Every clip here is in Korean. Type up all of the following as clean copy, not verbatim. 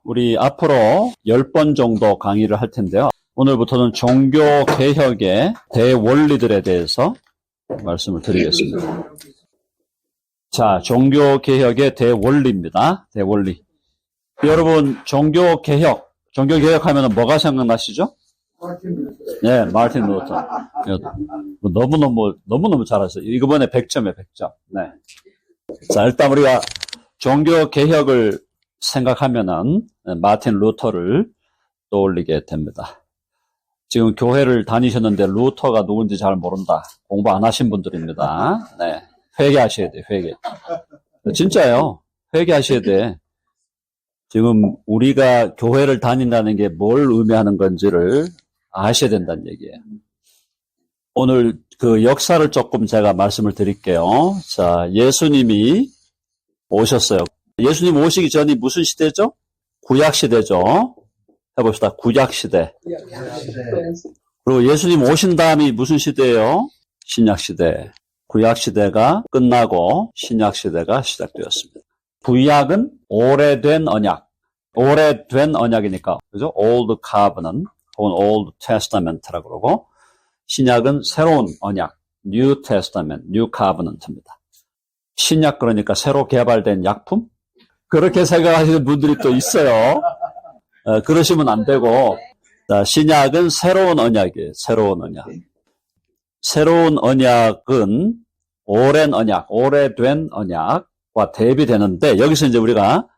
우리 앞으로 10번 정도 강의를 할 텐데요. 오늘부터는 종교개혁의 대원리들에 대해서 말씀을 드리겠습니다. 자, 종교개혁의 대원리입니다. 대원리. 여러분, 종교개혁 하면 뭐가 생각나시죠? 네, 마르틴 루터. 너무너무 잘하셨어요. 이번에 100점에 100점. 네. 자, 일단 우리가 종교개혁을 생각하면은 마틴 루터를 떠올리게 됩니다. 지금 교회를 다니셨는데 루터가 누군지 잘 모른다. 공부 안 하신 분들입니다. 네. 회개하셔야 돼요, 회개. 진짜요. 회개하셔야 돼. 지금 우리가 교회를 다닌다는 게 뭘 의미하는 건지를 아셔야 된다는 얘기예요. 오늘 그 역사를 조금 제가 말씀을 드릴게요. 자, 예수님이 오셨어요. 예수님 오시기 전이 무슨 시대죠? 구약시대죠. 해봅시다. 구약시대. 그리고 예수님 오신 다음이 무슨 시대예요? 신약시대. 구약시대가 끝나고 신약시대가 시작되었습니다. 구약은 오래된 언약. 오래된 언약이니까, 그죠? Old Covenant, 혹은 Old Testament라고 그러고, 신약은 새로운 언약, New Testament, New Covenant입니다. 신약 그러니까 새로 개발된 약품? 그렇게 생각하시는 분들이 또 있어요. 그러시면 안 되고, 신약은 새로운 언약이에요. 새로운 언약. 새로운 언약은 오랜 언약, 오래된 언약과 대비되는데, 여기서 이제 우리가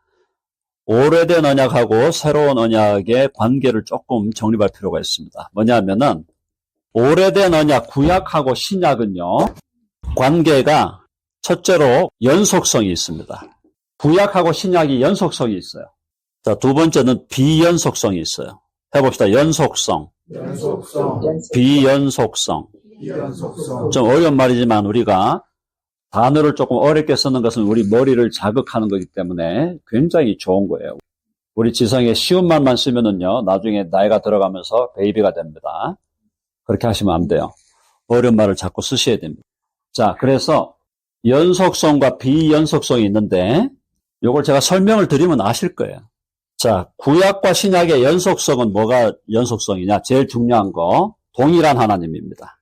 오래된 언약하고 새로운 언약의 관계를 조금 정립할 필요가 있습니다. 뭐냐면은, 오래된 언약, 구약하고 신약은요, 관계가 첫째로 연속성이 있습니다. 구약하고 신약이 연속성이 있어요. 자, 두 번째는 비연속성이 있어요. 해봅시다. 연속성. 비연속성. 좀 어려운 말이지만 우리가 단어를 조금 어렵게 쓰는 것은 우리 머리를 자극하는 거기 때문에 굉장히 좋은 거예요. 우리 지성에 쉬운 말만 쓰면은요, 나중에 나이가 들어가면서 베이비가 됩니다. 그렇게 하시면 안 돼요. 어려운 말을 자꾸 쓰셔야 됩니다. 자, 그래서 연속성과 비연속성이 있는데 이걸 제가 설명을 드리면 아실 거예요. 자, 구약과 신약의 연속성은 뭐가 연속성이냐? 제일 중요한 거, 동일한 하나님입니다.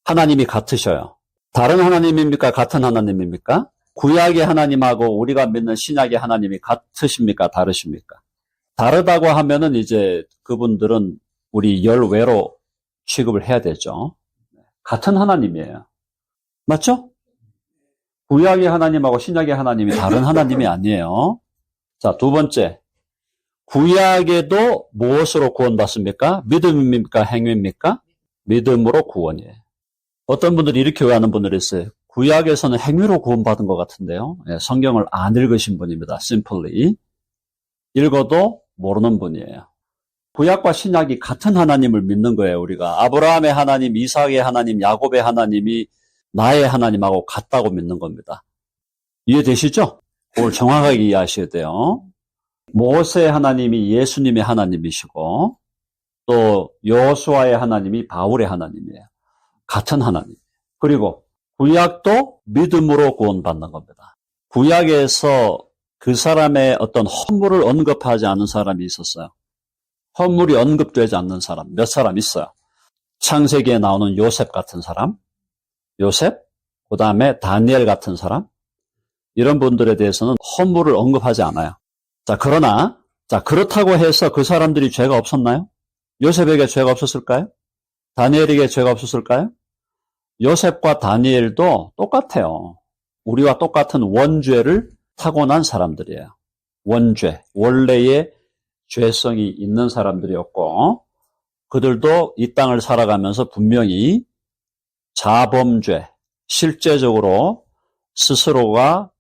하나님이 같으셔요. 다른 하나님입니까? 같은 하나님입니까? 구약의 하나님하고 우리가 믿는 신약의 하나님이 같으십니까? 다르십니까? 다르다고 하면은 이제 그분들은 우리 열외로 취급을 해야 되죠. 같은 하나님이에요. 맞죠? 구약의 하나님하고 신약의 하나님이 다른 하나님이 아니에요. 자, 두 번째. 구약에도 무엇으로 구원받습니까? 믿음입니까? 행위입니까? 믿음으로 구원이에요. 어떤 분들이 이렇게 오해하는 분들이 있어요. 구약에서는 행위로 구원받은 것 같은데요. 성경을 안 읽으신 분입니다. simply. 읽어도 모르는 분이에요. 구약과 신약이 같은 하나님을 믿는 거예요, 우리가. 아브라함의 하나님, 이삭의 하나님, 야곱의 하나님이 나의 하나님하고 같다고 믿는 겁니다. 이해되시죠? 그걸 정확하게 이해하셔야 돼요. 모세의 하나님이 예수님의 하나님이시고 또 여호수아의 하나님이 바울의 하나님이에요. 같은 하나님. 그리고 구약도 믿음으로 구원받는 겁니다. 구약에서 그 사람의 어떤 허물을 언급하지 않은 사람이 있었어요. 허물이 언급되지 않는 사람, 몇 사람 있어요. 창세기에 나오는 요셉 같은 사람, 요셉, 그 다음에 다니엘 같은 사람, 이런 분들에 대해서는 허물을 언급하지 않아요. 자, 그러나, 그렇다고 해서 그 사람들이 죄가 없었나요? 요셉에게 죄가 없었을까요? 다니엘에게 죄가 없었을까요? 요셉과 다니엘도 똑같아요. 우리와 똑같은 원죄를 타고난 사람들이에요. 원죄, 원래의 죄성이 있는 사람들이었고, 그들도 이 땅을 살아가면서 분명히 자범죄, 실제적으로 스스로가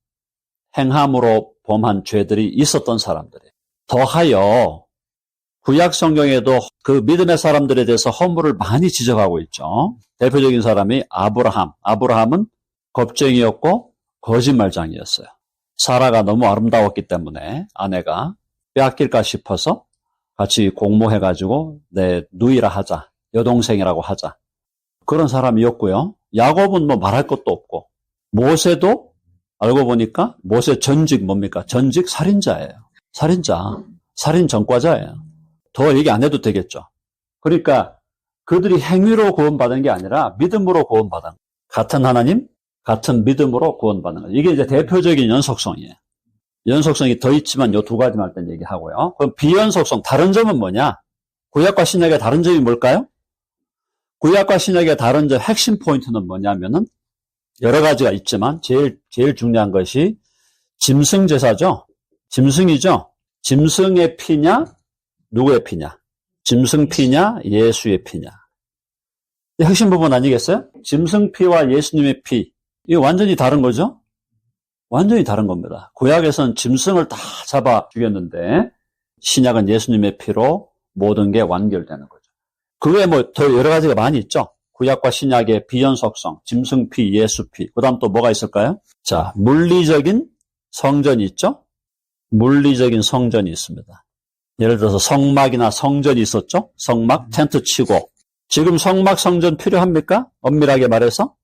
행함으로 범한 죄들이 있었던 사람들이에요. 더하여 구약 성경에도 그 믿음의 사람들에 대해서 허물을 많이 지적하고 있죠. 대표적인 사람이 아브라함. 아브라함은 겁쟁이였고 거짓말장이었어요. 사라가 너무 아름다웠기 때문에 아내가 빼앗길까 싶어서 같이 공모해가지고 내 누이라 하자, 여동생이라고 하자. 그런 사람이었고요. 야곱은 뭐 말할 것도 없고, 모세도 알고 보니까 모세 전직 뭡니까? 전직 살인자예요. 살인자. 살인 전과자예요. 더 얘기 안 해도 되겠죠. 그러니까 그들이 행위로 구원받은 게 아니라 믿음으로 구원받은, 같은 하나님, 같은 믿음으로 구원받는 거예요. 이게 이제 대표적인 연속성이에요. 연속성이 더 있지만 요 두 가지만 일단 얘기하고요. 그럼 비연속성, 다른 점은 뭐냐? 구약과 신약의 다른 점이 뭘까요? 구약과 신약의 다른 점, 핵심 포인트는 뭐냐면은 여러 가지가 있지만 제일 중요한 것이 짐승 제사죠. 짐승이죠. 짐승의 피냐, 누구의 피냐? 짐승 피냐, 예수의 피냐? 핵심 부분 아니겠어요? 짐승 피와 예수님의 피, 이거 완전히 다른 거죠? 완전히 다른 겁니다. 구약에서는 짐승을 다 잡아 죽였는데 신약은 예수님의 피로 모든 게 완결되는 거죠. 그 외에 뭐 더 여러 가지가 많이 있죠. 구약과 신약의 비연속성, 짐승피, 예수피. 그 다음 또 뭐가 있을까요? 자, 물리적인 성전이 있죠? 물리적인 성전이 있습니다. 예를 들어서 성막이나 성전이 있었죠? 성막, 텐트 치고. 지금 성막, 성전 필요합니까? 엄밀하게 말해서?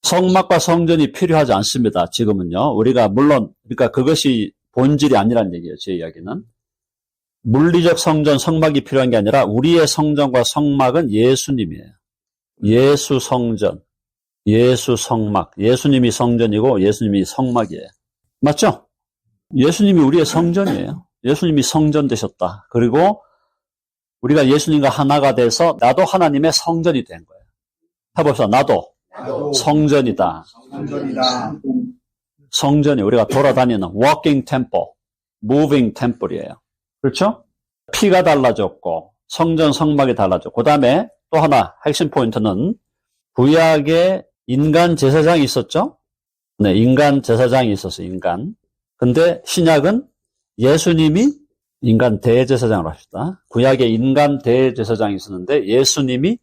성막과 성전이 필요하지 않습니다. 지금은요. 우리가 물론, 그러니까 그것이 본질이 아니란 얘기예요. 제 이야기는. 물리적 성전, 성막이 필요한 게 아니라 우리의 성전과 성막은 예수님이에요. 예수 성전, 예수 성막. 예수님이 성전이고 예수님이 성막이에요. 맞죠? 예수님이 우리의 성전이에요. 예수님이 성전 되셨다. 그리고 우리가 예수님과 하나가 돼서 나도 하나님의 성전이 된 거예요. 해봅시다. 나도 성전이다. 성전이 우리가 돌아다니는 walking temple, moving temple이에요. 그렇죠? 피가 달라졌고 성전 성막이 달라졌고 그 다음에 또 하나 핵심 포인트는 구약에 인간 제사장이 있었죠? 네, 인간 제사장이 있었어요. 인간. 근데 신약은 예수님이 인간 대제사장으로 합시다. 구약에 인간 대제사장이 있었는데 예수님이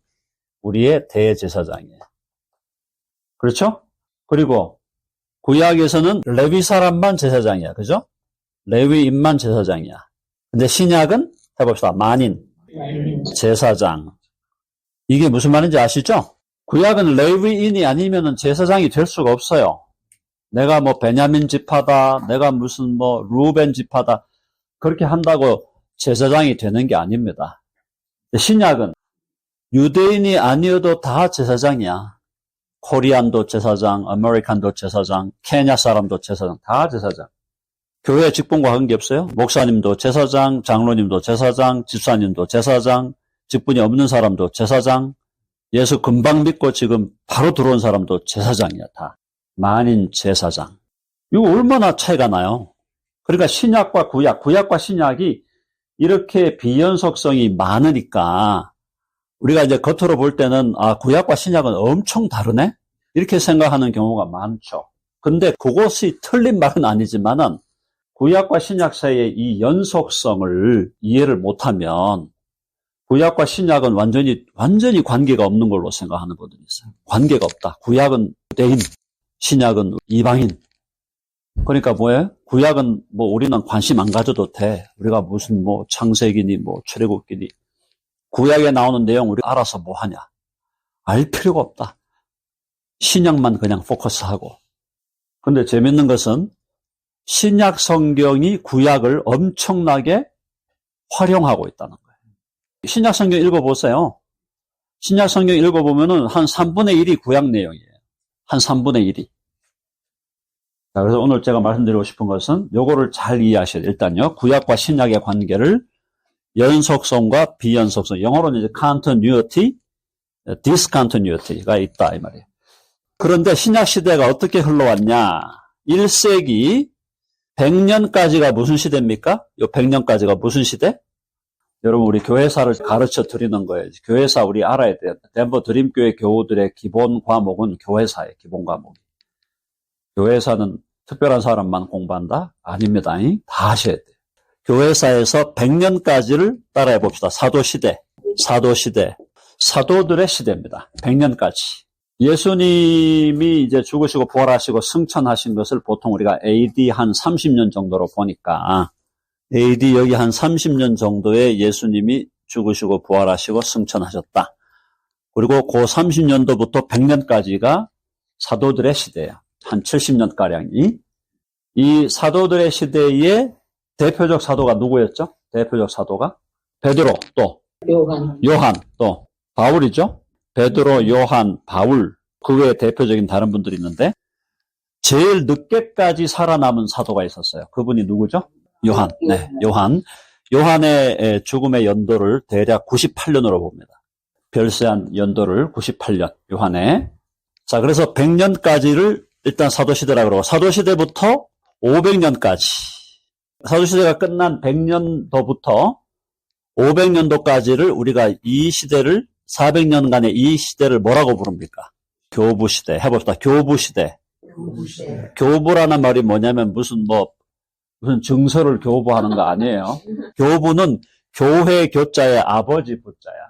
우리의 대제사장이에요. 그렇죠? 그리고 구약에서는 레위 사람만 제사장이야. 그죠? 레위인만 제사장이야. 근데 신약은 해봅시다. 만인 제사장. 이게 무슨 말인지 아시죠? 구약은 레위인이 아니면 제사장이 될 수가 없어요. 내가 뭐 베냐민 지파다, 내가 무슨 뭐 루벤 지파다 그렇게 한다고 제사장이 되는 게 아닙니다. 신약은 유대인이 아니어도 다 제사장이야. 코리안도 제사장, 아메리칸도 제사장, 케냐 사람도 제사장, 다 제사장. 교회 직분과 관계없어요. 목사님도 제사장, 장로님도 제사장, 집사님도 제사장, 직분이 없는 사람도 제사장, 예수 금방 믿고 지금 바로 들어온 사람도 제사장이야, 다. 만인 제사장. 이거 얼마나 차이가 나요? 그러니까 신약과 구약, 구약과 신약이 이렇게 비연속성이 많으니까 우리가 이제 겉으로 볼 때는 구약과 신약은 엄청 다르네? 이렇게 생각하는 경우가 많죠. 근데 그것이 틀린 말은 아니지만은 구약과 신약 사이의 이 연속성을 이해를 못하면 구약과 신약은 완전히 관계가 없는 걸로 생각하는 분들이 있어요. 관계가 없다. 구약은 유대인, 신약은 이방인. 그러니까 뭐예요? 구약은 뭐 우리는 관심 안 가져도 돼. 우리가 무슨 뭐 창세기니 뭐 출애굽기니 구약에 나오는 내용 우리 알아서 뭐 하냐. 알 필요가 없다. 신약만 그냥 포커스하고. 근데 재밌는 것은 신약 성경이 구약을 엄청나게 활용하고 있다는 거예요. 신약 성경 읽어보세요. 신약 성경 읽어보면은 한 3분의 1이 구약 내용이에요. 한 3분의 1이. 자, 그래서 오늘 제가 말씀드리고 싶은 것은 요거를 잘 이해하셔야 돼요. 일단요. 구약과 신약의 관계를 연속성과 비연속성, 영어로는 이제 continuity, discontinuity가 있다 이 말이에요. 그런데 신약 시대가 어떻게 흘러왔냐? 1세기 100년까지가 무슨 시대입니까? 요 100년까지가 무슨 시대? 여러분 우리 교회사를 가르쳐 드리는 거예요. 교회사 우리 알아야 돼요. 덴버 드림교회 교우들의 기본 과목은 교회사예요. 기본 과목이. 교회사는 특별한 사람만 공부한다? 아닙니다. 다 하셔야 돼요. 교회사에서 100년까지를 따라해 봅시다. 사도시대, 사도들의 시대입니다. 100년까지. 예수님이 이제 죽으시고 부활하시고 승천하신 것을 보통 우리가 AD 한 30년 정도로 보니까 AD 여기 한 30년 정도에 예수님이 죽으시고 부활하시고 승천하셨다. 그리고 그 30년도부터 100년까지가 사도들의 시대예요. 한 70년가량이. 이 사도들의 시대에 대표적 사도가 누구였죠? 대표적 사도가? 베드로, 또 요한. 요한, 또 바울이죠. 베드로, 요한, 바울. 그 외에 대표적인 다른 분들이 있는데 제일 늦게까지 살아남은 사도가 있었어요. 그분이 누구죠? 요한. 네, 요한. 요한의 죽음의 연도를 대략 98년으로 봅니다. 별세한 연도를 98년, 요한의. 자, 그래서 100년까지를 일단 사도시대라고 그러고, 사도시대부터 500년까지. 사도시대가 끝난 100년도부터 500년도까지를 우리가 이 시대를, 400년간의 이 시대를 뭐라고 부릅니까? 교부시대. 해봅시다. 교부시대. 교부라는 말이 뭐냐면 무슨 증서를 교부하는 거 아니에요. 교부는 교회 교자의 아버지 부자야.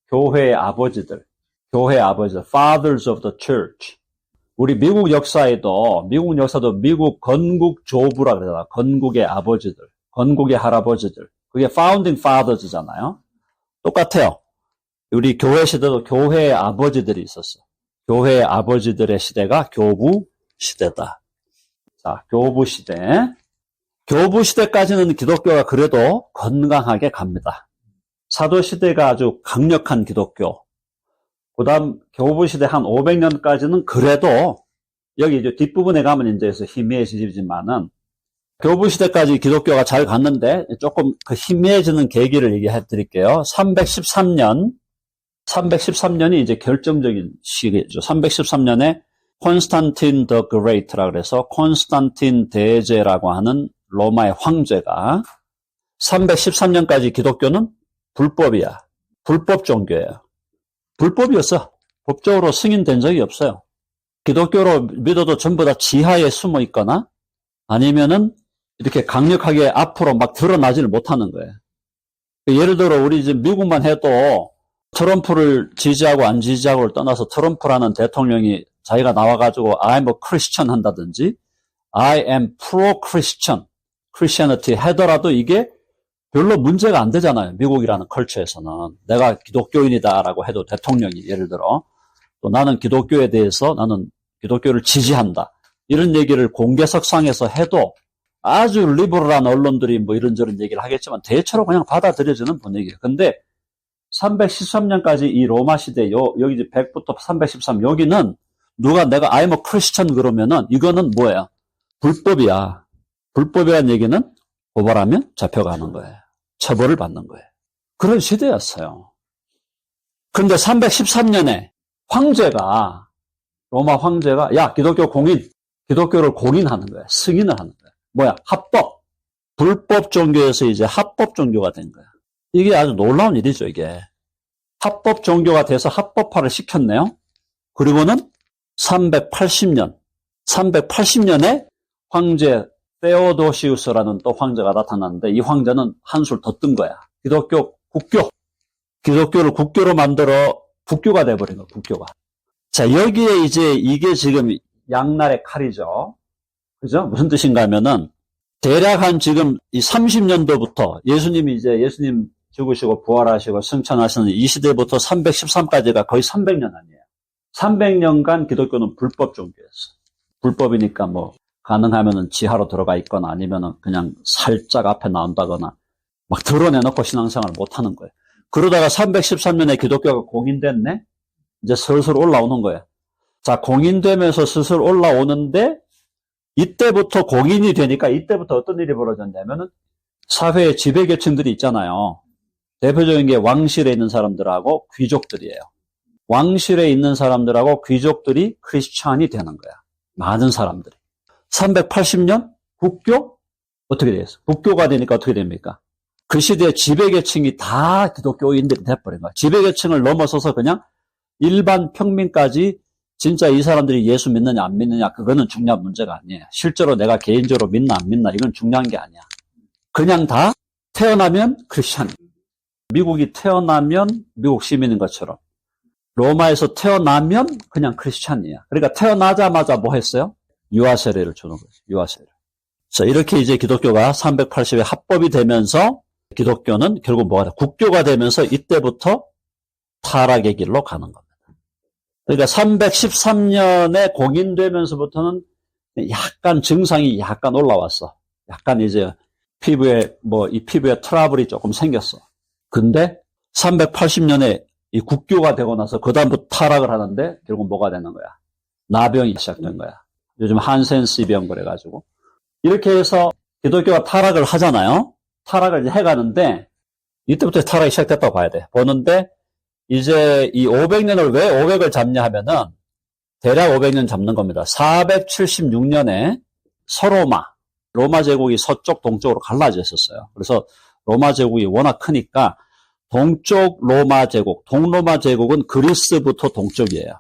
교회의 아버지들. 교회 아버지들. Fathers of the Church. 우리 미국 역사도 미국 건국 조부라 그러잖아. 건국의 아버지들. 건국의 할아버지들. 그게 Founding Fathers잖아요. 똑같아요. 우리 교회 시대도 교회의 아버지들이 있었어. 교회의 아버지들의 시대가 교부 시대다. 자, 교부 시대. 교부 시대까지는 기독교가 그래도 건강하게 갑니다. 사도 시대가 아주 강력한 기독교. 그다음 교부 시대 한 500년까지는 그래도 여기 이제 뒷부분에 가면 이제 희미해지지만은 교부 시대까지 기독교가 잘 갔는데 조금 그 희미해지는 계기를 얘기해 드릴게요. 313년이 이제 결정적인 시기죠. 313년에 콘스탄틴 더 그레이트라 그래서 콘스탄틴 대제라고 하는 로마의 황제가 313년까지 기독교는 불법이야. 불법 종교예요. 불법이었어. 법적으로 승인된 적이 없어요. 기독교로 믿어도 전부 다 지하에 숨어 있거나 아니면은 이렇게 강력하게 앞으로 막 드러나지를 못하는 거예요. 예를 들어 우리 지금 미국만 해도 트럼프를 지지하고 안 지지하고를 떠나서 트럼프라는 대통령이 자기가 나와가지고 I'm a Christian 한다든지 I am pro-Christian, Christianity 하더라도 이게 별로 문제가 안 되잖아요. 미국이라는 컬처에서는. 내가 기독교인이다라고 해도 대통령이 예를 들어 또 나는 기독교에 대해서 나는 기독교를 지지한다. 이런 얘기를 공개석상에서 해도 아주 리버럴한 언론들이 뭐 이런저런 얘기를 하겠지만 대체로 그냥 받아들여지는 분위기예요. 근데 313년까지 이 로마 시대, 여기 이제 100부터 313, 여기는 누가 내가 I'm a Christian 그러면은 이거는 뭐예요? 불법이야. 불법이라는 얘기는 고발하면 잡혀가는 거예요. 처벌을 받는 거예요. 그런 시대였어요. 그런데 313년에 황제가, 로마 황제가, 야, 기독교를 공인하는 거야. 승인을 하는 거야. 뭐야? 합법. 불법 종교에서 이제 합법 종교가 된 거야. 이게 아주 놀라운 일이죠, 이게. 합법 종교가 돼서 합법화를 시켰네요. 그리고는 380년에 황제 테오도시우스라는 또 황제가 나타났는데 이 황제는 한술 더 뜬 거야. 기독교를 국교로 만들어 국교가 돼버린 거야, 국교가. 자, 여기에 이제 이게 지금 양날의 칼이죠. 그죠? 무슨 뜻인가 하면은 대략 한 지금 이 30년도부터 예수님 죽으시고 부활하시고 승천하시는 이 시대부터 313까지가 거의 300년 아니에요. 300년간 기독교는 불법 종교였어. 불법이니까 뭐 가능하면은 지하로 들어가 있거나 아니면은 그냥 살짝 앞에 나온다거나 막 드러내놓고 신앙생활을 못 하는 거예요. 그러다가 313년에 기독교가 공인됐네? 이제 슬슬 올라오는 거예요. 자, 공인되면서 슬슬 올라오는데 이때부터 공인이 되니까 이때부터 어떤 일이 벌어졌냐면은 사회의 지배계층들이 있잖아요. 대표적인 게 왕실에 있는 사람들하고 귀족들이에요. 왕실에 있는 사람들하고 귀족들이 크리스찬이 되는 거야. 많은 사람들이. 380년 국교? 어떻게 되겠어? 국교가 되니까 어떻게 됩니까? 그 시대의 지배계층이 다 기독교인들이 돼버린 거야. 지배계층을 넘어서서 그냥 일반 평민까지 진짜 이 사람들이 예수 믿느냐 안 믿느냐 그거는 중요한 문제가 아니에요. 실제로 내가 개인적으로 믿나 안 믿나 이건 중요한 게 아니야. 그냥 다 태어나면 크리스찬. 미국이 태어나면 미국 시민인 것처럼 로마에서 태어나면 그냥 크리스찬이야. 그러니까 태어나자마자 뭐 했어요? 유아세례를 주는 거죠. 유아세례. 자, 이렇게 이제 기독교가 380에 합법이 되면서 기독교는 결국 뭐가 돼? 국교가 되면서 이때부터 타락의 길로 가는 겁니다. 그러니까 313년에 공인되면서부터는 약간 증상이 약간 올라왔어. 약간 이제 이 피부에 트러블이 조금 생겼어. 근데 380년에 이 국교가 되고 나서 그다음부터 타락을 하는데 결국 뭐가 되는 거야? 나병이 시작된 거야. 요즘 한센시병 그래가지고. 이렇게 해서 기독교가 타락을 하잖아요. 타락을 이제 해가는데 이때부터 타락이 시작됐다고 봐야 돼. 보는데 이제 이 500년을 왜 500을 잡냐 하면은 대략 500년 잡는 겁니다. 476년에 로마 제국이 서쪽 동쪽으로 갈라져 있었어요. 그래서 로마 제국이 워낙 크니까 동쪽 로마 제국, 동로마 제국은 그리스부터 동쪽이에요.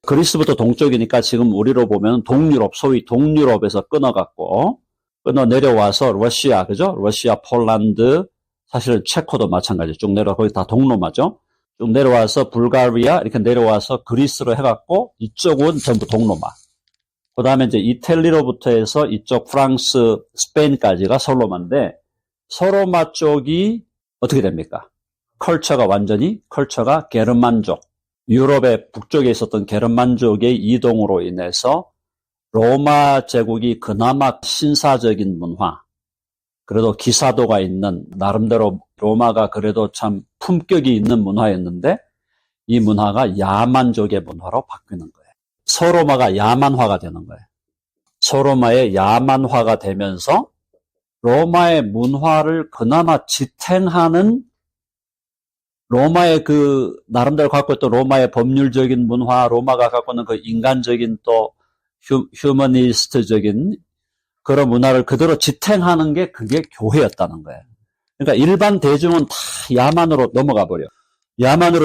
그리스부터 동쪽이니까 지금 우리로 보면 동유럽, 소위 동유럽에서 끊어 내려와서 러시아, 그죠? 러시아, 폴란드, 사실 체코도 마찬가지. 쭉 내려와, 거기 다 동로마죠? 쭉 내려와서 불가리아, 이렇게 내려와서 그리스로 해갖고 이쪽은 전부 동로마. 그 다음에 이제 이탈리로부터 해서 이쪽 프랑스, 스페인까지가 서로마인데, 서로마 쪽이 어떻게 됩니까? 컬처가 게르만족, 유럽의 북쪽에 있었던 게르만족의 이동으로 인해서 로마 제국이 그나마 신사적인 문화, 그래도 기사도가 있는, 나름대로 로마가 그래도 참 품격이 있는 문화였는데, 이 문화가 야만족의 문화로 바뀌는 거예요. 서로마가 야만화가 되는 거예요. 서로마의 야만화가 되면서 로마의 문화를 그나마 지탱하는 로마의 나름대로 갖고 있던 로마의 법률적인 문화, 로마가 갖고 있는 그 인간적인 또 휴머니스트적인 그런 문화를 그대로 지탱하는 게 그게 교회였다는 거예요. 그러니까 일반 대중은 다 야만으로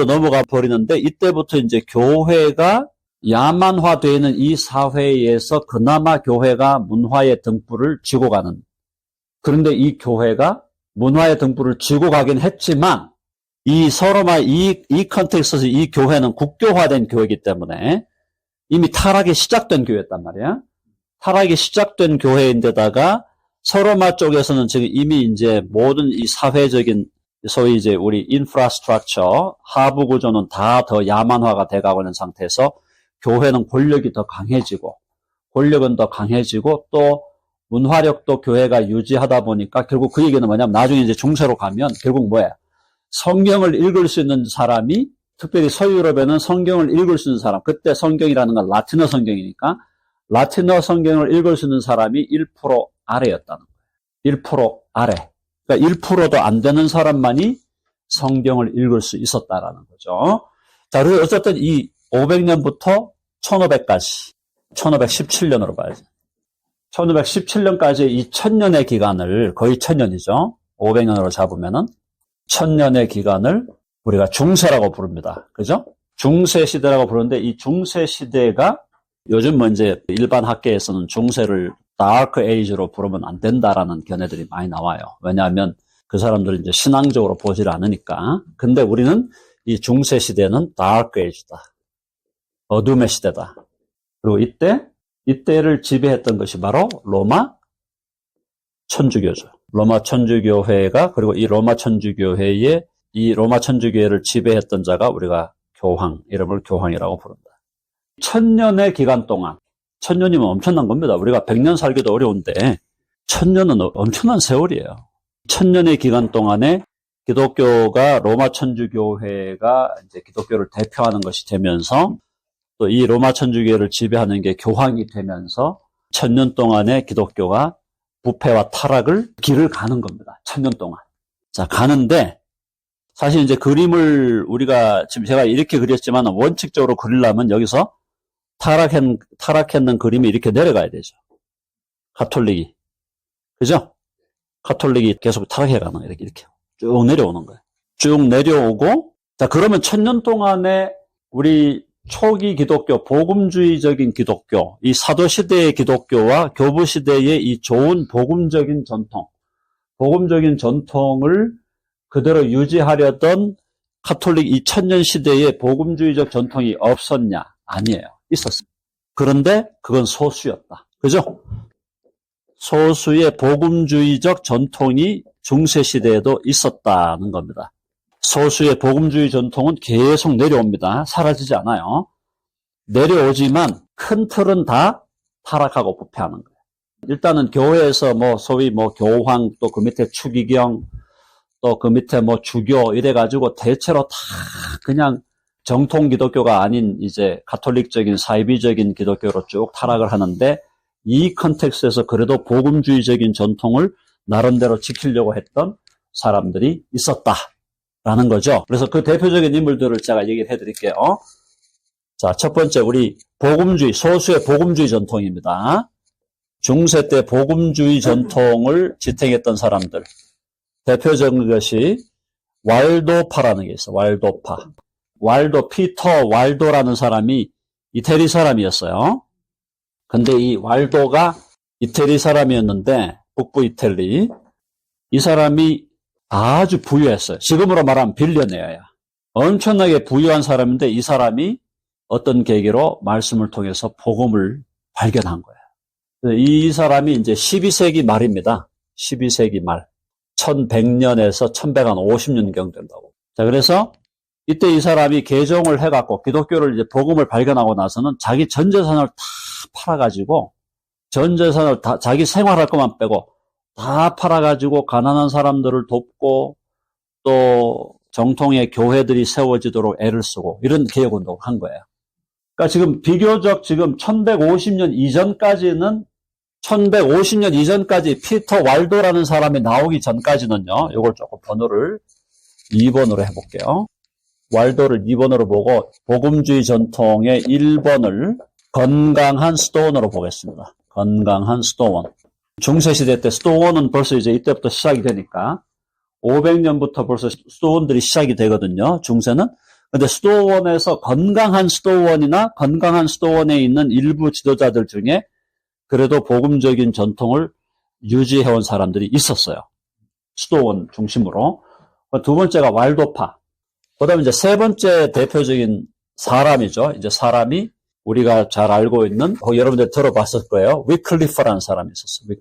넘어가 버리는데 이때부터 이제 교회가 야만화되는 이 사회에서 그나마 교회가 문화의 등불을 쥐고 가는. 그런데 이 교회가 문화의 등불을 쥐고 가긴 했지만 이 서로마 이 컨텍스트에서 이 교회는 국교화된 교회이기 때문에 이미 타락이 시작된 교회였단 말이야. 타락이 시작된 교회인데다가 서로마 쪽에서는 지금 이미 이제 모든 이 사회적인 소위 이제 우리 인프라스트럭처 하부 구조는 다 더 야만화가 돼가고 있는 상태에서 교회는 권력은 더 강해지고 또 문화력도 교회가 유지하다 보니까 결국 그 얘기는 뭐냐면 나중에 이제 중세로 가면 결국 뭐야? 성경을 읽을 수 있는 사람이 특별히 서유럽에는 성경을 읽을 수 있는 사람, 그때 성경이라는 건 라틴어 성경이니까 라틴어 성경을 읽을 수 있는 사람이 1% 아래였다는 거예요. 1% 아래. 그러니까 1%도 안 되는 사람만이 성경을 읽을 수 있었다라는 거죠. 자, 그래서 어쨌든 이 500년부터 1500까지, 1517년으로 봐야죠. 1517년까지 이 1000년의 기간을, 거의 1000년이죠. 500년으로 잡으면은 1000년의 기간을 우리가 중세라고 부릅니다. 그죠? 중세 시대라고 부르는데 이 중세 시대가 요즘 뭐 이제 일반 학계에서는 중세를 다크 에이지로 부르면 안 된다라는 견해들이 많이 나와요. 왜냐하면 그 사람들은 이제 신앙적으로 보질 않으니까. 근데 우리는 이 중세 시대는 다크 에이지다. 어둠의 시대다. 그리고 이때를 지배했던 것이 바로 로마 천주교죠. 로마 천주교회가, 그리고 이 로마 천주교회의 이 로마 천주교회를 지배했던 자가 우리가 이름을 교황이라고 부른다. 1000년의 기간 동안, 1000년이면 엄청난 겁니다. 우리가 100년 살기도 어려운데 1000년은 엄청난 세월이에요. 1000년의 기간 동안에 기독교가 로마 천주교회가 이제 기독교를 대표하는 것이 되면서 또 이 로마 천주교회를 지배하는 게 교황이 되면서 1000년 동안의 기독교가 부패와 타락을 길을 가는 겁니다. 1000년 동안. 자, 가는데 사실 이제 그림을 우리가 지금 제가 이렇게 그렸지만 원칙적으로 그리려면 여기서 타락했는 그림이 이렇게 내려가야 되죠. 가톨릭이. 그죠? 가톨릭이 계속 타락해가는 거예요. 이렇게 쭉 내려오는 거예요. 쭉 내려오고, 자, 그러면 1000년 동안에 우리 초기 기독교, 복음주의적인 기독교, 이 사도시대의 기독교와 교부시대의 이 좋은 복음적인 전통을 그대로 유지하려던 가톨릭 이 1000년 시대의 복음주의적 전통이 없었냐? 아니에요. 있었습니다. 그런데 그건 소수였다. 그죠? 소수의 복음주의적 전통이 중세시대에도 있었다는 겁니다. 소수의 복음주의 전통은 계속 내려옵니다. 사라지지 않아요. 내려오지만 큰 틀은 다 타락하고 부패하는 거예요. 일단은 교회에서 소위 교황, 또 그 밑에 추기경, 또 그 밑에 주교 이래가지고 대체로 다 그냥 정통 기독교가 아닌 이제 가톨릭적인 사이비적인 기독교로 쭉 타락을 하는데, 이 컨텍스트에서 그래도 복음주의적인 전통을 나름대로 지키려고 했던 사람들이 있었다라는 거죠. 그래서 그 대표적인 인물들을 제가 얘기를 해드릴게요. 자, 첫 번째 우리 복음주의, 소수의 복음주의 전통입니다. 중세 때 복음주의 전통을 지탱했던 사람들. 대표적인 것이 왈도파라는 게 있어요. 왈도파. 피터 왈도라는 사람이 이태리 사람이었어요. 근데 이 왈도가 이태리 사람이었는데, 북부 이태리. 이 사람이 아주 부유했어요. 지금으로 말하면 빌리어네어야. 엄청나게 부유한 사람인데, 이 사람이 어떤 계기로 말씀을 통해서 복음을 발견한 거예요. 이 사람이 이제 12세기 말입니다. 12세기 말. 1100년에서 1150년경 된다고. 자, 그래서 이때 이 사람이 개종을 해갖고 기독교를 이제 복음을 발견하고 나서는 자기 전 재산을 다 팔아가지고, 전 재산을 다 자기 생활할 것만 빼고 다 팔아가지고 가난한 사람들을 돕고, 또 정통의 교회들이 세워지도록 애를 쓰고 이런 개혁운동을 한 거예요. 그러니까 지금 비교적 지금 1150년 이전까지 피터 왈도라는 사람이 나오기 전까지는요, 이걸 조금 번호를 2번으로 해볼게요. 왈도를 2번으로 보고 복음주의 전통의 1번을 건강한 스토원으로 보겠습니다. 건강한 스토원. 중세시대 때 스토원은 벌써 이제 이때부터 시작이 되니까 500년부터 벌써 스토원들이 시작이 되거든요. 중세는. 근데 스토원에서 건강한 스토원이나 건강한 스토원에 있는 일부 지도자들 중에 그래도 복음적인 전통을 유지해온 사람들이 있었어요. 스토원 중심으로. 두 번째가 왈도파. 그 다음에 이제 세 번째 대표적인 사람이죠. 이제 사람이 우리가 잘 알고 있는, 여러분들 들어봤을 거예요. 위클리프라는 사람이 있었어요.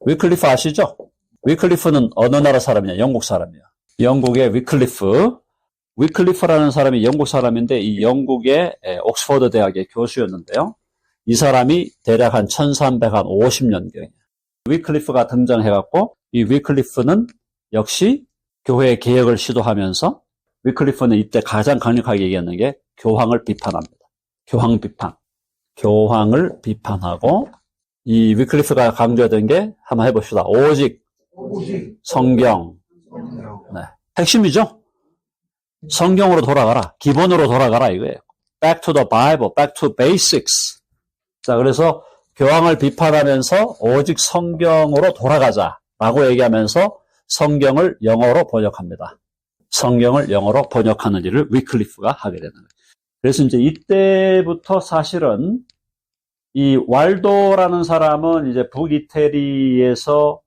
위클리프 아시죠? 위클리프는 어느 나라 사람이냐? 영국 사람이에요. 영국의 위클리프라는 사람이 영국 사람인데, 이 영국의 옥스퍼드 대학의 교수였는데요. 이 사람이 대략 한 1350년경이에요. 위클리프가 등장해갖고, 이 위클리프는 역시 교회의 개혁을 시도하면서, 위클리프는 이때 가장 강력하게 얘기하는 게 교황을 비판합니다. 교황 비판. 교황을 비판하고, 이 위클리프가 강조했던 게 한번 해봅시다. 오직 성경. 네. 핵심이죠? 성경으로 돌아가라. 기본으로 돌아가라 이거예요. Back to the Bible, back to basics. 자, 그래서 교황을 비판하면서 오직 성경으로 돌아가자라고 얘기하면서 성경을 영어로 번역합니다. 성경을 영어로 번역하는 일을 위클리프가 하게 되는 거예요. 그래서 이제 이때부터 사실은 이 왈도라는 사람은 이제 북이태리에서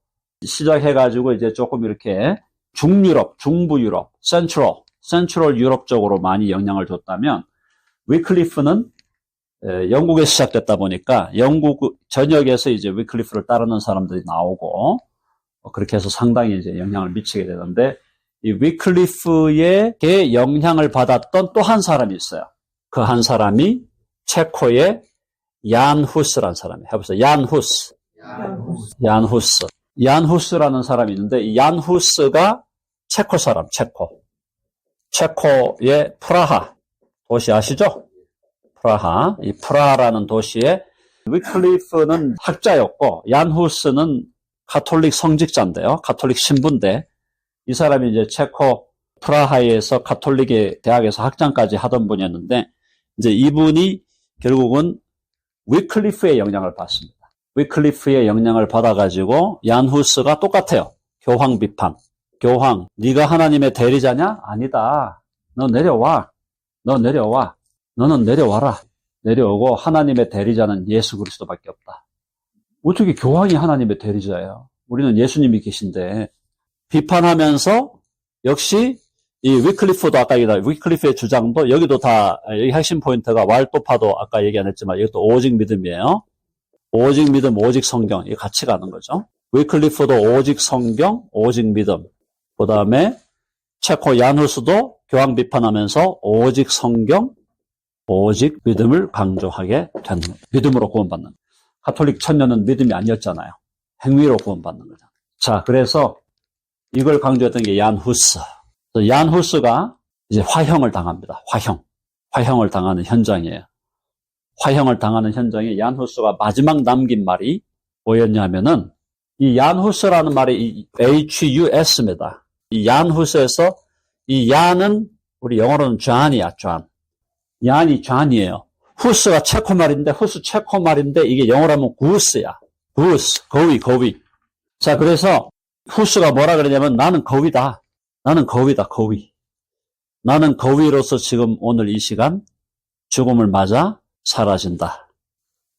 시작해가지고 이제 조금 이렇게 중유럽, 중부유럽, 센트럴 유럽 쪽으로 많이 영향을 줬다면, 위클리프는 영국에서 시작됐다 보니까 영국 전역에서 이제 위클리프를 따르는 사람들이 나오고, 그렇게 해서 상당히 이제 영향을 미치게 되는데, 이 위클리프에게 영향을 받았던 또 한 사람이 있어요. 그 한 사람이 체코의 얀 후스라는 사람이에요. 해보세요. 얀 후스라는 사람이 있는데, 이 얀 후스가 체코 사람, 체코의 프라하 도시 아시죠? 프라하. 이 프라하라는 도시에 위클리프는 학자였고, 얀 후스는 가톨릭 성직자인데요. 가톨릭 신부인데, 이 사람이 이제 체코 프라하에서 가톨릭의 대학에서 학장까지 하던 분이었는데, 이제 이분이 결국은 위클리프의 영향을 받습니다. 위클리프의 영향을 받아가지고 얀 후스가 똑같아요. 교황 비판. 교황, 네가 하나님의 대리자냐? 아니다. 너 내려와. 너는 내려와라. 내려오고 하나님의 대리자는 예수 그리스도밖에 없다. 어떻게 교황이 하나님의 대리자예요? 우리는 예수님이 계신데. 비판하면서 역시 이 위클리프도 아까 얘기한 위클리프의 주장도 여기도 다, 여기 핵심 포인트가 왈도파도 아까 얘기 안 했지만 이것도 오직 믿음이에요. 오직 믿음, 오직 성경. 이게 같이 가는 거죠. 위클리프도 오직 성경, 오직 믿음. 그 다음에 체코 야누스도 교황 비판하면서 오직 성경, 오직 믿음을 강조하게 되는 거예요. 믿음으로 구원받는 거예요. 가톨릭 천녀는 믿음이 아니었잖아요. 행위로 구원받는 거잖아요. 자, 그래서 이걸 강조했던 게 얀 후스. 얀 후스가 이제 화형을 당합니다. 화형을 당하는 현장이에요. 화형을 당하는 현장에 얀 후스가 마지막 남긴 말이 뭐였냐면은 이 얀 후스라는 말이 HUS입니다. 이 얀 후스에서 이 얀은 우리 영어로는 존이야, 존. 얀이 존이에요. 후스가 체코 말인데 이게 영어로 하면 구스야. 구스, 거위. 자, 그래서 후스가 뭐라 그러냐면 나는 거위다. 나는 거위로서 지금 오늘 이 시간 죽음을 맞아 사라진다.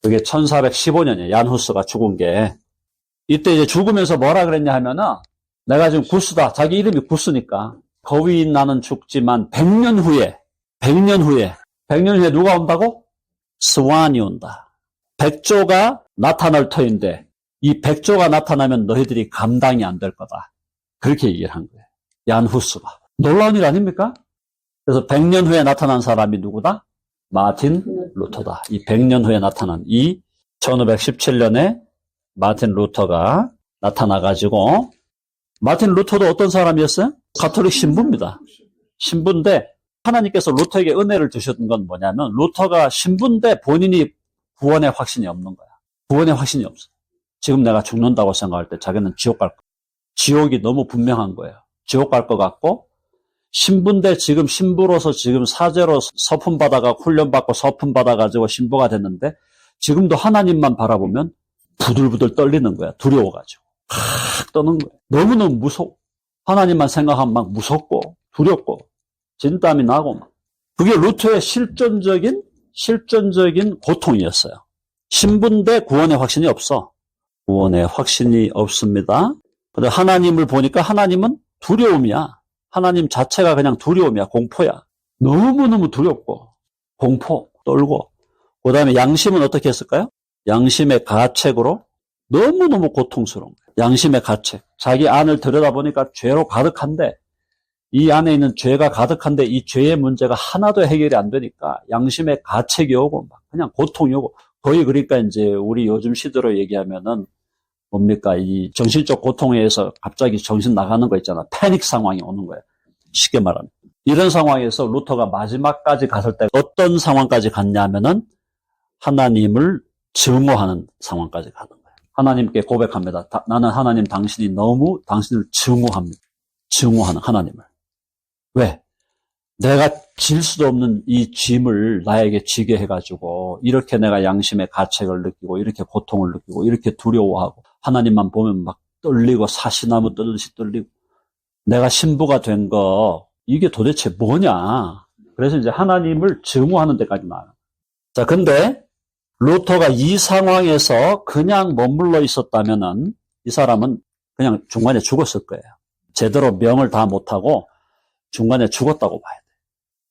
그게 1415년이에요. 얀 후스가 죽은 게. 이때 이제 죽으면서 뭐라 그랬냐 하면은 내가 지금 구스다. 자기 이름이 구스니까. 거위인 나는 죽지만 100년 후에 누가 온다고? 스완이 온다. 백조가 나타날 터인데 이 백조가 나타나면 너희들이 감당이 안 될 거다. 그렇게 얘기를 한 거예요. 얀 후스가. 놀라운 일 아닙니까? 그래서 100년 후에 나타난 사람이 누구다? 마틴 루터다. 이 100년 후에 나타난 이 1517년에 마틴 루터가 나타나가지고 마틴 루터도 어떤 사람이었어요? 가톨릭 신부입니다. 신부인데 하나님께서 루터에게 은혜를 주셨던 건 뭐냐면 루터가 신부인데 본인이 구원의 확신이 없는 거야. 구원의 확신이 없어. 지금 내가 죽는다고 생각할 때 자기는 지옥 갈 거야. 지옥이 너무 분명한 거예요. 지옥 갈 것 같고 신부인데 지금 신부로서 지금 사제로 서품 받아가 훈련받고 서품 받아가지고 신부가 됐는데 지금도 하나님만 바라보면 부들부들 떨리는 거야. 두려워가지고. 확 떠는 거야. 너무너무 무서워. 하나님만 생각하면 막 무섭고 두렵고 진땀이 나고 막. 그게 루터의 실존적인 고통이었어요. 신부인데 구원의 확신이 없어. 구원의 확신이 없습니다. 근데 하나님을 보니까 하나님은 두려움이야. 하나님 자체가 그냥 두려움이야. 공포야. 너무너무 두렵고 공포, 떨고. 그 다음에 양심은 어떻게 했을까요? 양심의 가책으로 너무너무 고통스러운 거예요. 양심의 가책. 자기 안을 들여다보니까 죄로 가득한데 이 안에 있는 죄가 가득한데 이 죄의 문제가 하나도 해결이 안 되니까 양심의 가책이 오고 막 그냥 고통이 오고 거의 그러니까 이제 우리 요즘 시대로 얘기하면은 뭡니까? 이 정신적 고통에 의해서 갑자기 정신 나가는 거 있잖아. 패닉 상황이 오는 거예요. 쉽게 말하면. 이런 상황에서 루터가 마지막까지 갔을 때 어떤 상황까지 갔냐면은 하나님을 증오하는 상황까지 가는 거예요. 하나님께 고백합니다. 나는 하나님 당신을 증오합니다. 증오하는 하나님을. 왜? 내가 질 수도 없는 이 짐을 나에게 지게 해가지고 이렇게 내가 양심의 가책을 느끼고 이렇게 고통을 느끼고 이렇게 두려워하고 하나님만 보면 막 떨리고 사시나무 떨듯이 떨리고 내가 신부가 된 거 이게 도대체 뭐냐. 그래서 이제 하나님을 증오하는 데까지 나아요. 자, 근데 루터가 이 상황에서 그냥 머물러 있었다면은 이 사람은 그냥 중간에 죽었을 거예요. 제대로 명을 다 못하고 중간에 죽었다고 봐야 돼.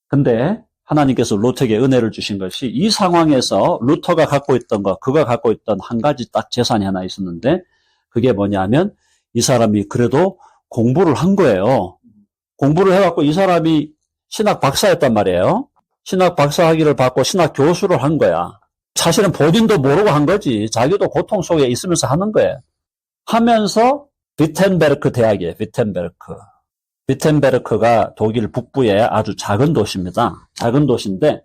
근데 하나님께서 루터에게 은혜를 주신 것이 이 상황에서 루터가 갖고 있던 그가 갖고 있던 한 가지 딱 재산이 하나 있었는데 그게 뭐냐면 이 사람이 그래도 공부를 한 거예요. 공부를 해갖고 이 사람이 신학 박사였단 말이에요. 신학 박사 학위를 받고 신학 교수를 한 거야. 사실은 본인도 모르고 한 거지. 자기도 고통 속에 있으면서 하는 거예요. 하면서 비텐베르크 대학이에요. 비텐베르크가 독일 북부의 아주 작은 도시입니다. 작은 도시인데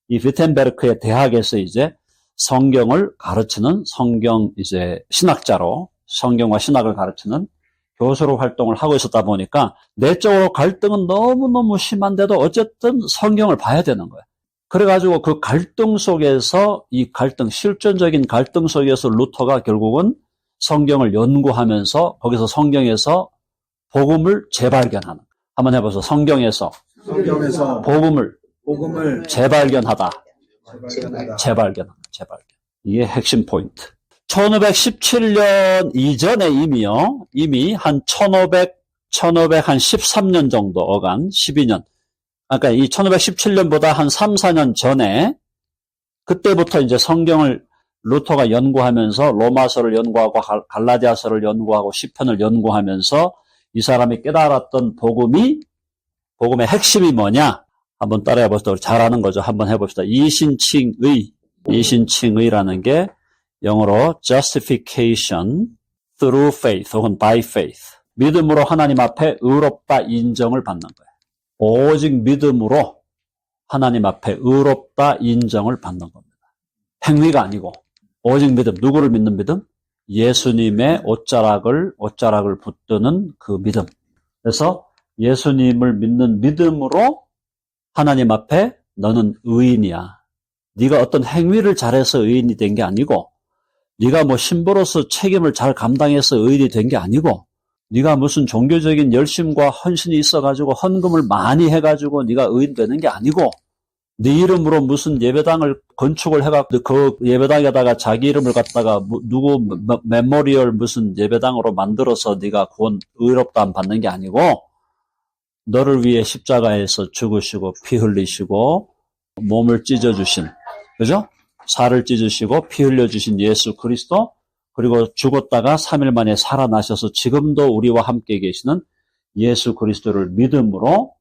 이 비텐베르크의 대학에서 이제 성경을 가르치는 신학자로 성경과 신학을 가르치는 교수로 활동을 하고 있었다 보니까 내적으로 갈등은 너무너무 심한데도 어쨌든 성경을 봐야 되는 거예요. 그래가지고 그 갈등 속에서 실존적인 갈등 속에서 루터가 결국은 성경을 연구하면서 거기서 성경에서 복음을 재발견하는. 한번 해보세요. 성경에서 복음을 재발견하다. 재발견. 이게 핵심 포인트. 1517년 이전에 이미 한 1513년 정도 어간 12년. 그러니까 이 1517년보다 한 3, 4년 전에 그때부터 이제 성경을 루터가 연구하면서 로마서를 연구하고 갈라디아서를 연구하고 시편을 연구하면서 이 사람이 깨달았던 복음의 핵심이 뭐냐? 한번 따라해 봅시다. 우리 잘 아는 거죠. 한번 해봅시다. 이신칭의라는 게 영어로 justification through faith 혹은 by faith. 믿음으로 하나님 앞에 의롭다 인정을 받는 거예요. 오직 믿음으로 하나님 앞에 의롭다 인정을 받는 겁니다. 행위가 아니고 오직 믿음. 누구를 믿는 믿음? 예수님의 옷자락을 붙드는 그 믿음. 그래서 예수님을 믿는 믿음으로 하나님 앞에 너는 의인이야. 네가 어떤 행위를 잘해서 의인이 된 게 아니고, 네가 뭐 신부로서 책임을 잘 감당해서 의인이 된 게 아니고, 네가 무슨 종교적인 열심과 헌신이 있어가지고 헌금을 많이 해가지고 네가 의인 되는 게 아니고, 네 이름으로 무슨 예배당을 건축을 해갖고 그 예배당에다가 자기 이름을 갖다가 누구 메모리얼 무슨 예배당으로 만들어서 네가 구원 의롭다함 받는 게 아니고, 너를 위해 십자가에서 죽으시고 피 흘리시고 몸을 찢어주신, 그죠? 살을 찢으시고 피 흘려주신 예수 그리스도, 그리고 죽었다가 3일 만에 살아나셔서 지금도 우리와 함께 계시는 예수 그리스도를 믿음으로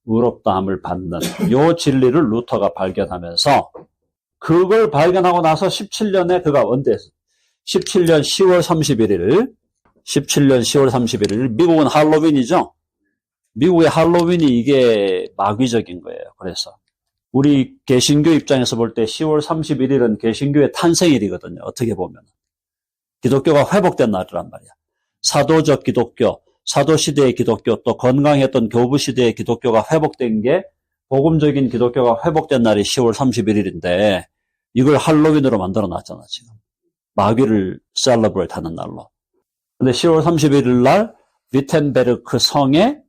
의롭다함을 받는 요 진리를 루터가 발견하면서, 그걸 발견하고 나서 17년에 그가 언제 17년 10월 31일 미국은 할로윈이죠. 미국의 할로윈이 이게 마귀적인 거예요. 그래서 우리 개신교 입장에서 볼 때 10월 31일은 개신교의 탄생일이거든요. 어떻게 보면 기독교가 회복된 날이란 말이야. 사도적 기독교, 사도시대의 기독교, 또 건강했던 교부시대의 기독교가 회복된 게, 복음적인 기독교가 회복된 날이 10월 31일인데 이걸 할로윈으로 만들어 놨잖아. 지금 마귀를 셀러브레이트 하는 날로. 근데 10월 31일 날 위텐베르크 성에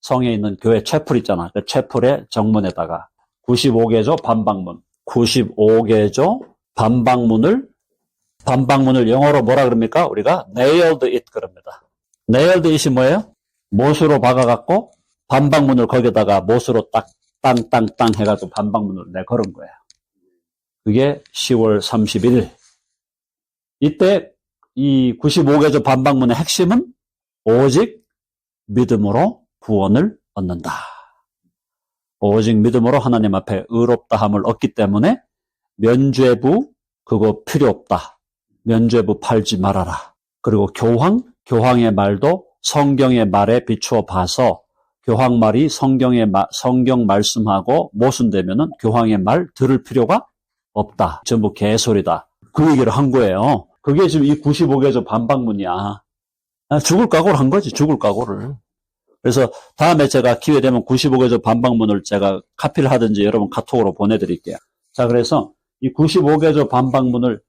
성에 있는 교회 채플 있잖아. 그 채플의 정문에다가 95개조 반박문, 95개조 반박문을 영어로 뭐라 그럽니까? 우리가 nailed it 그럽니다. nailed it이 뭐예요? 못으로 박아갖고 반박문을 거기다가 못으로 딱 땅땅땅 해가지고 반박문을 걸은 거예요. 그게 10월 31일. 이때 이 95개조 반박문의 핵심은 오직 믿음으로 구원을 얻는다. 오직 믿음으로 하나님 앞에 의롭다함을 얻기 때문에 면죄부 그거 필요 없다. 면죄부 팔지 말아라. 그리고 교황의 말도 성경의 말에 비추어 봐서 교황 말이 성경 말씀하고 모순되면은 교황의 말 들을 필요가 없다. 전부 개소리다. 그 얘기를 한 거예요. 그게 지금 이 95개조 반박문이야. 죽을 각오를 한 거지, 죽을 각오를. 그래서 다음에 제가 기회 되면 95개조 반박문을 제가 카피를 하든지 여러분 카톡으로 보내드릴게요. 자, 그래서 이 95개조 반박문을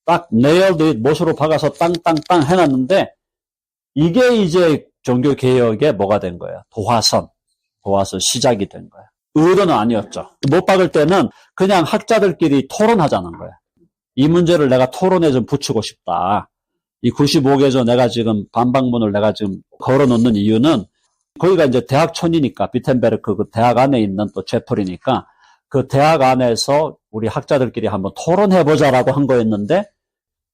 딱 nailed it, 못으로 박아서 땅땅땅 해놨는데, 이게 이제 종교개혁의 뭐가 된 거예요? 도화선 시작이 된 거예요. 의도는 아니었죠. 못 박을 때는 그냥 학자들끼리 토론하자는 거예요. 이 문제를 내가 토론에 좀 붙이고 싶다. 이 95개조 내가 지금 반박문을 내가 지금 걸어놓는 이유는, 거기가 이제 대학촌이니까, 비텐베르크 그 대학 안에 있는 또 채플이니까, 그 대학 안에서 우리 학자들끼리 한번 토론해보자라고 한 거였는데,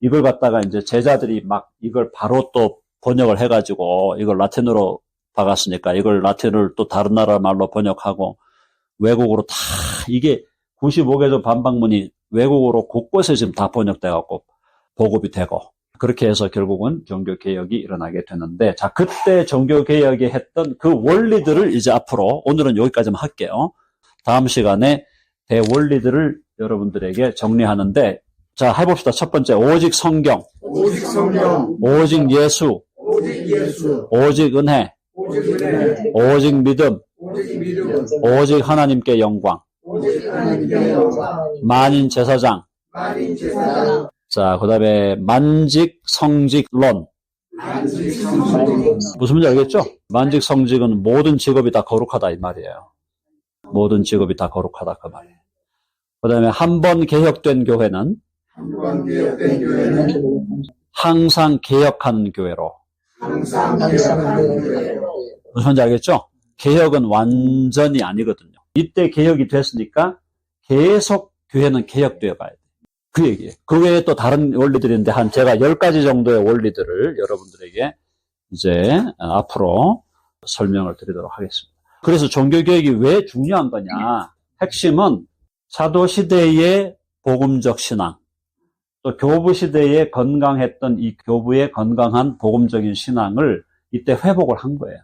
이걸 갖다가 이제 제자들이 막 이걸 바로 또 번역을 해가지고, 이걸 라틴어로 박았으니까, 이걸 라틴어를 또 다른 나라 말로 번역하고, 외국으로 다, 이게 95개조 반박문이 외국어로 곳곳에 지금 다 번역돼갖고, 보급이 되고, 그렇게 해서 결국은 종교개혁이 일어나게 되는데, 자, 그때 종교개혁이 했던 그 원리들을 이제 앞으로, 오늘은 여기까지만 할게요. 다음 시간에 대원리들을 여러분들에게 정리하는데, 자, 해봅시다. 첫 번째, 오직 성경, 오직 예수, 오직 은혜, 오직 믿음, 오직 하나님께 영광, 만인 제사장. 자, 그 다음에 만직성직론. 무슨 말인지 알겠죠? 만직성직은 모든 직업이 다 거룩하다 이 말이에요. 모든 직업이 다 거룩하다 그 말이에요. 그 다음에 한 번 개혁된 교회는 항상 개혁하는 교회로. 무슨 말인지 알겠죠? 개혁은 완전히 아니거든요. 이때 개혁이 됐으니까 계속 교회는 개혁되어 가야 돼요. 그 얘기예요. 그 외에 또 다른 원리들인데 제가 10가지 정도의 원리들을 여러분들에게 이제 앞으로 설명을 드리도록 하겠습니다. 그래서 종교개혁이 왜 중요한 거냐? 핵심은 사도시대의 복음적 신앙, 또 교부 시대에 건강했던 이 교부의 건강한 복음적인 신앙을 이때 회복을 한 거예요.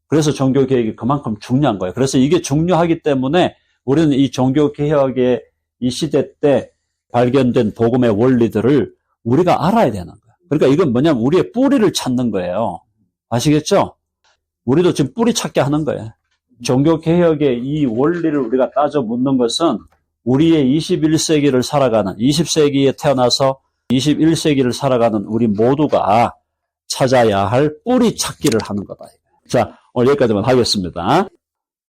그래서 종교개혁이 그만큼 중요한 거예요. 그래서 이게 중요하기 때문에 우리는 이 종교개혁의 이 시대 때 발견된 복음의 원리들을 우리가 알아야 되는 거예요. 그러니까 이건 뭐냐면 우리의 뿌리를 찾는 거예요. 아시겠죠? 우리도 지금 뿌리 찾게 하는 거예요. 종교개혁의 이 원리를 우리가 따져 묻는 것은 우리의 21세기를 살아가는, 20세기에 태어나서 21세기를 살아가는 우리 모두가 찾아야 할 뿌리 찾기를 하는 거다. 자, 오늘 여기까지만 하겠습니다.